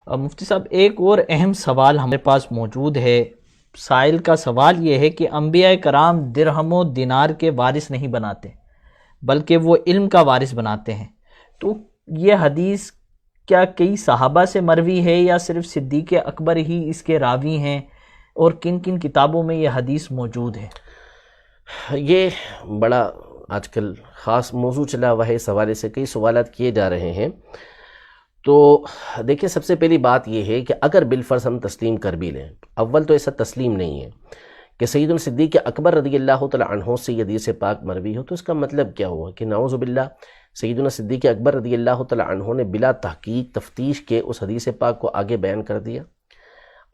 مفتی صاحب ایک اور اہم سوال ہمارے پاس موجود ہے۔ سائل کا سوال یہ ہے کہ انبیاء کرام درہم و دینار کے وارث نہیں بناتے بلکہ وہ علم کا وارث بناتے ہیں، تو یہ حدیث کیا کئی صحابہ سے مروی ہے یا صرف صدیق اکبر ہی اس کے راوی ہیں، اور کن کن کتابوں میں یہ حدیث موجود ہے؟ یہ بڑا آج کل خاص موضوع چلا ہوا ہے، اس حوالے سے کئی سوالات کیے جا رہے ہیں۔ تو دیکھیں، سب سے پہلی بات یہ ہے کہ اگر بالفرض ہم تسلیم کر بھی لیں، اول تو ایسا تسلیم نہیں ہے کہ سیدنا صدیق اکبر رضی اللہ تعالی عنہ سے یہ حدیث پاک مروی ہو، تو اس کا مطلب کیا ہوا کہ نعوذ باللہ سیدنا صدیق اکبر رضی اللہ تعالی عنہ نے بلا تحقیق تفتیش کے اس حدیث پاک کو آگے بیان کر دیا؟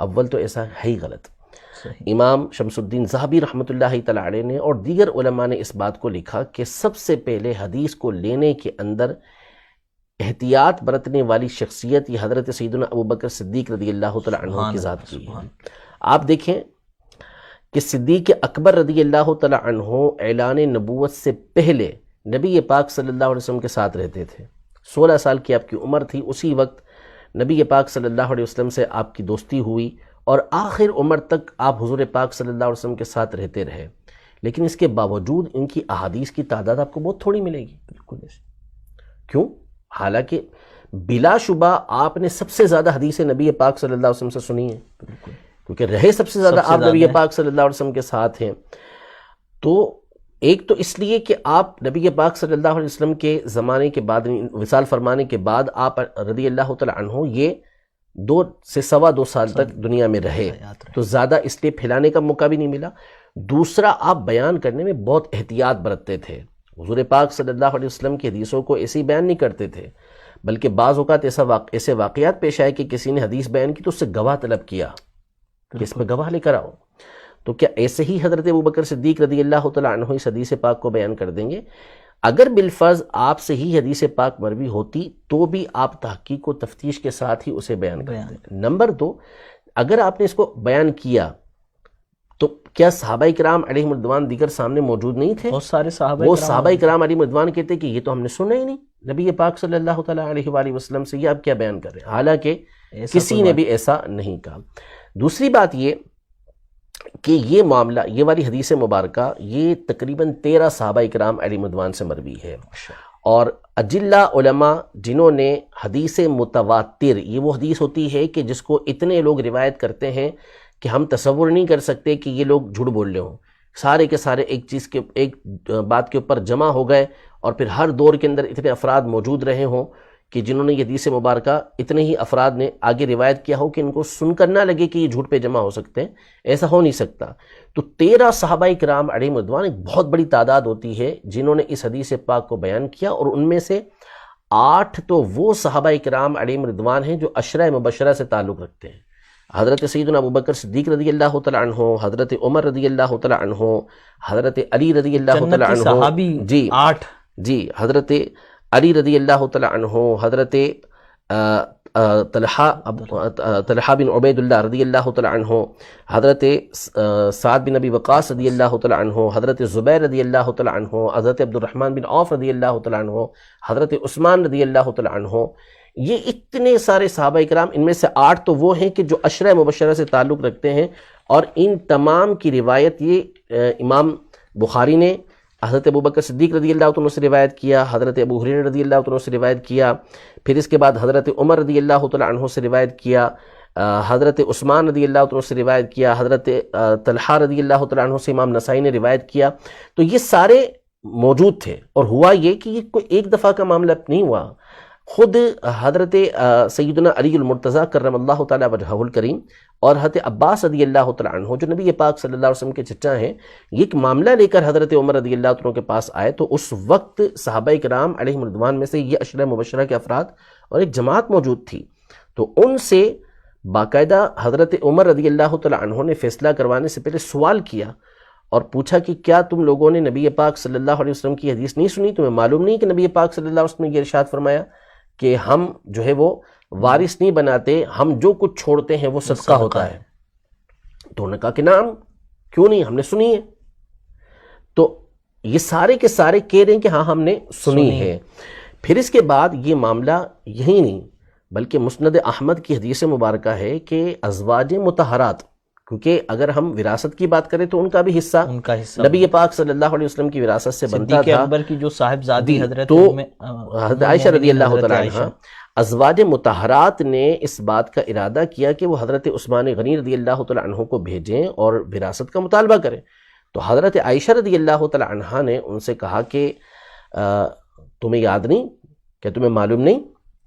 اول تو ایسا ہے ہی غلط۔ امام شمس الدین ذہبی رحمۃ اللہ تعالی علیہ نے اور دیگر علماء نے اس بات کو لکھا کہ سب سے پہلے حدیث کو لینے کے اندر احتیاط برتنے والی شخصیت یہ حضرت سیدنا ابوبکر صدیق رضی اللہ تعالی عنہ کی ذات کی ہے۔ آپ دیکھیں کہ صدیق اکبر رضی اللہ تعالی عنہ اعلان نبوت سے پہلے نبی پاک صلی اللہ علیہ وسلم کے ساتھ رہتے تھے۔ 16 سال کی آپ کی عمر تھی، اسی وقت نبی پاک صلی اللہ علیہ وسلم سے آپ کی دوستی ہوئی اور آخر عمر تک آپ حضور پاک صلی اللہ علیہ وسلم کے ساتھ رہتے رہے، لیکن اس کے باوجود ان کی احادیث کی تعداد آپ کو بہت تھوڑی ملے گی۔ بالکل کیوں؟ حالانکہ بلا شبہ آپ نے سب سے زیادہ حدیث نبی پاک صلی اللہ علیہ وسلم سے سنی ہیں، کیونکہ رہے سب سے زیادہ آپ نبی پاک صلی اللہ علیہ وسلم کے ساتھ ہیں۔ تو ایک تو اس لیے کہ آپ نبی پاک صلی اللہ علیہ وسلم کے زمانے کے بعد، وصال فرمانے کے بعد آپ رضی اللہ تعالی عنہ یہ 2 سے 2.25 سال تک دنیا میں رہے، تو زیادہ اس لیے پھیلانے کا موقع بھی نہیں ملا۔ دوسرا، آپ بیان کرنے میں بہت احتیاط برتتے تھے۔ حضور پاک صلی اللہ علیہ وسلم کی حدیثوں کو ایسے ہی بیان نہیں کرتے تھے، بلکہ بعض اوقات ایسے واقعات پیش آئے کہ کسی نے حدیث بیان کی تو اس سے گواہ طلب کیا کہ اس میں گواہ لے کر آؤ۔ تو کیا ایسے ہی حضرت ابوبکر صدیق رضی اللہ تعالی عنہ اس حدیث پاک کو بیان کر دیں گے؟ اگر بالفرض آپ سے ہی حدیث پاک مروی ہوتی تو بھی آپ تحقیق و تفتیش کے ساتھ ہی اسے بیان کرتے۔ نمبر 2، اگر آپ نے اس کو بیان کیا تو کیا صحابہ کرام علیہم رضوان دیگر سامنے موجود نہیں تھے؟ بہت سارے صحابہ کرام علیہم رضوان کہتے کہ یہ تو ہم نے سنا ہی نہیں نبی پاک صلی اللہ تعالی علیہ وآلہ وسلم سے، یہ آپ کیا بیان کر رہے ہیں؟ حالانکہ کسی نے بھی ایسا نہیں کہا۔ دوسری بات یہ کہ یہ معاملہ، یہ والی حدیث مبارکہ، یہ تقریباً 13 صحابہ کرام علیہم رضوان سے مروی ہے، اور اجلہ علماء جنہوں نے حدیث متواتر، یہ وہ حدیث ہوتی ہے کہ جس کو اتنے لوگ روایت کرتے ہیں کہ ہم تصور نہیں کر سکتے کہ یہ لوگ جھوٹ بول رہے ہوں، سارے کے سارے ایک بات کے اوپر جمع ہو گئے، اور پھر ہر دور کے اندر اتنے افراد موجود رہے ہوں کہ جنہوں نے یہ حدیث مبارکہ اتنے ہی افراد نے آگے روایت کیا ہو کہ ان کو سن کر نہ لگے کہ یہ جھوٹ پہ جمع ہو سکتے ہیں، ایسا ہو نہیں سکتا۔ تو 13 صحابہ کرام علیہم رضوان ایک بہت بڑی تعداد ہوتی ہے جنہوں نے اس حدیث پاک کو بیان کیا، اور ان میں سے 8 تو وہ صحابہ کرام علیہم رضوان ہیں جو عشرہ مبشرہ سے تعلق رکھتے ہیں۔ حضرت سیدنا ابوبکر صدیق رضی اللہ تعالی عنہ، حضرت عمر رضی اللہ تعالی عنہ، حضرت علی رضی اللہ تعالی عنہ، صحابی 8، جی حضرت علی رضی اللہ تعالی عنہ، حضرت طلحہ بن عبید اللہ رضی اللہ تعالی عنہ، حضرت سعد بن ابی وقاص رضی اللہ تعالی عنہ، حضرت زبیر رضی اللہ تعالی عنہ، حضرت عبد الرحمن بن عوف رضی اللہ تعالی عنہ، حضرت عثمان رضی اللہ تعالی عنہ۔ یہ اتنے سارے صحابہ کرام، ان میں سے 8 تو وہ ہیں کہ جو عشرہ مبشرہ سے تعلق رکھتے ہیں، اور ان تمام کی روایت یہ امام بخاری نے حضرت ابوبکر صدیق رضی اللہ عنہ سے روایت کیا، حضرت ابو ہریرہ رضی اللہ عنہ سے روایت کیا، پھر اس کے بعد حضرت عمر رضی اللہ تعالی عنہ سے روایت کیا، حضرت عثمان رضی اللہ عنہ سے روایت کیا، حضرت طلحہ رضی اللہ تعالی عنہ سے امام نسائی نے روایت کیا۔ تو یہ سارے موجود تھے، اور ہوا یہ کہ یہ کوئی ایک دفعہ کا معاملہ نہیں ہوا۔ خود حضرت سیدنا علی المرتضیٰ کرم اللہ تعالی وجہہ الکریم اور حضرت عباس رضی اللہ تعالی عنہ جو نبی پاک صلی اللہ علیہ وسلم کے چچا ہیں، یہ ایک معاملہ لے کر حضرت عمر رضی اللہ عنہ کے پاس آئے، تو اس وقت صحابہ کرام علیہم رضوان میں سے یہ عشرہ مبشرہ کے افراد اور ایک جماعت موجود تھی، تو ان سے باقاعدہ حضرت عمر رضی اللہ تعالی عنہ نے فیصلہ کروانے سے پہلے سوال کیا اور پوچھا کہ کیا تم لوگوں نے نبی پاک صلی اللہ علیہ وسلم کی حدیث نہیں سنی؟ تمہیں معلوم نہیں کہ نبی پاک صلی اللہ علیہ وسلم نے یہ ارشاد فرمایا کہ ہم جو ہے وہ وارث نہیں بناتے، ہم جو کچھ چھوڑتے ہیں وہ صدقہ ہوتا ہے؟ تو انہوں نے کہا کہ نعم، کیوں نہیں، ہم نے سنی ہے۔ تو یہ سارے کے سارے کہہ رہے ہیں کہ ہاں ہم نے سنی ہے۔ پھر اس کے بعد یہ معاملہ یہی نہیں، بلکہ مسند احمد کی حدیث مبارکہ ہے کہ ازواج مطہرات، کیونکہ اگر ہم وراثت کی بات کریں تو ان کا بھی حصہ نبی پاک صلی اللہ علیہ وسلم کی وراثت سے بنتا صدیق تھا. اکبر کی جو صاحبزادی حضرت تو حضرت عائشہ رضی اللہ تعالیٰ عنہ، ازواج مطہرات نے اس بات کا ارادہ کیا کہ وہ حضرت عثمان غنی رضی اللہ تعالیٰ عنہ کو بھیجیں اور وراثت کا مطالبہ کریں. تو حضرت عائشہ رضی اللہ تعالیٰ عنہ نے ان سے کہا کہ تمہیں یاد نہیں، کہ تمہیں معلوم نہیں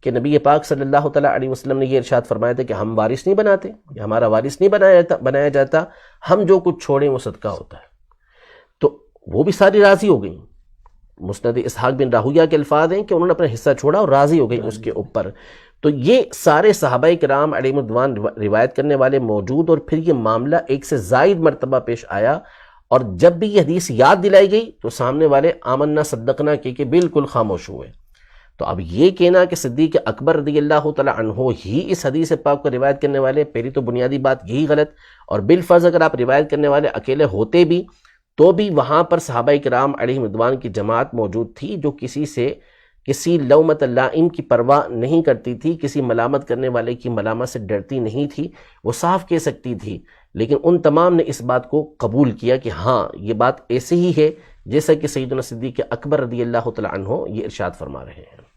کہ نبی پاک صلی اللہ تعالیٰ علیہ وسلم نے یہ ارشاد فرمایا تھا کہ ہم وارث نہیں بناتے، یا ہمارا وارث نہیں بنایا جاتا، ہم جو کچھ چھوڑیں وہ صدقہ ہوتا ہے. تو وہ بھی ساری راضی ہو گئیں. مسند اسحاق بن راہویہ کے الفاظ ہیں کہ انہوں نے اپنا حصہ چھوڑا اور راضی ہو گئی اس کے اوپر. تو یہ سارے صحابہ کرام علیہم الرضوان روایت کرنے والے موجود، اور پھر یہ معاملہ ایک سے زائد مرتبہ پیش آیا، اور جب بھی یہ حدیث یاد دلائی گئی تو سامنے والے آمنا صدقنا کہ بالکل خاموش ہوئے. تو اب یہ کہنا کہ صدیق اکبر رضی اللہ تعالیٰ عنہ ہی اس حدیث پاک کو روایت کرنے والے، پہلی تو بنیادی بات یہی غلط. اور بالفرض اگر آپ روایت کرنے والے اکیلے ہوتے بھی تو بھی وہاں پر صحابہ کرام علیہم رضوان کی جماعت موجود تھی جو کسی لومۃ لائم کی پرواہ نہیں کرتی تھی، کسی ملامت کرنے والے کی ملامت سے ڈرتی نہیں تھی، وہ صاف کہہ سکتی تھی. لیکن ان تمام نے اس بات کو قبول کیا کہ ہاں یہ بات ایسے ہی ہے جیسا کہ سیدنا صدیق اکبر رضی اللہ تعالیٰ عنہ یہ ارشاد فرما رہے ہیں.